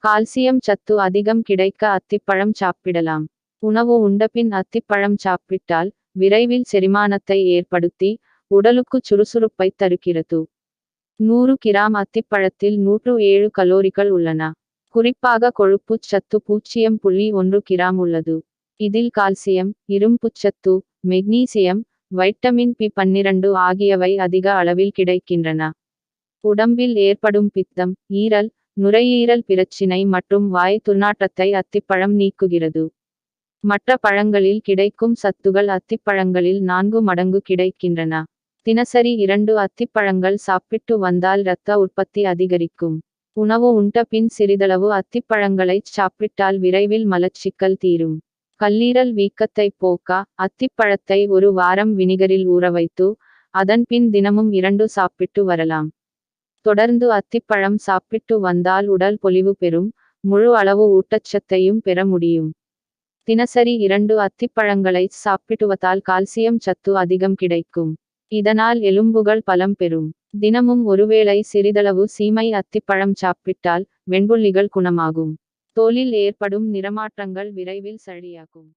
Calcium சத்து அதிகம் கிடைக்க அத்திப்பழம் சாப்பிடலாம். உணவு உண்டபின் அத்திப்பழம் சாப்பிட்டால் விரைவில் செரிமானத்தை ஏற்படுத்தி உடலுக்கு சுறுசுறுப்பை தருகிறது. 100 கிராம் அத்திப்பழத்தில் 107 கலோரிகள் உள்ளன. குறிப்பாக கொழுப்புச் சத்து 0.1 கிராம் உள்ளது. இதில் கால்சியம், இரும்புச்சத்து, மெக்னீசியம், வைட்டமின் பி12 ஆகியவை அதிக அளவில் கிடைக்கின்றன. உடம்பில் ஏற்படும் பித்தம், ஈரல், நுரையீரல் பிரச்சினை மற்றும் வாய் துர்நாற்றத்தை அத்திப்பழம் நீக்குகிறது. மற்ற பழங்களில் கிடைக்கும் சத்துகள் அத்திப்பழங்களில் 4 மடங்கு கிடைக்கின்றன. தினசரி 2 அத்திப்பழங்கள் சாப்பிட்டு வந்தால் இரத்த உற்பத்தி அதிகரிக்கும். உணவு உண்ட பின் சிறிதளவு அத்திப்பழங்களைச் சாப்பிட்டால் விரைவில் மலச்சிக்கல் தீரும். கல்லீரல் வீக்கத்தை போக்க அத்திப்பழத்தை ஒரு வாரம் வினிகரில் ஊறவைத்து அதன் பின் தினமும் 2 சாப்பிட்டு வரலாம். தொடர்ந்து அத்திப்பழம் சாப்பிட்டு வந்தால் உடல் பொலிவு பெறும், முழு அளவு ஊட்டச்சத்தையும் பெற முடியும். தினசரி 2 அத்திப்பழங்களை சாப்பிடுவதால் கால்சியம் சத்து அதிகம் கிடைக்கும். இதனால் எலும்புகள் பலம் பெறும். தினமும் ஒருவேளை சிறிதளவு சீமை அத்திப்பழம் சாப்பிட்டால் வெண்புள்ளிகள் குணமாகும். தோலில் ஏற்படும் நிறமாற்றங்கள் விரைவில் சரியாகும்.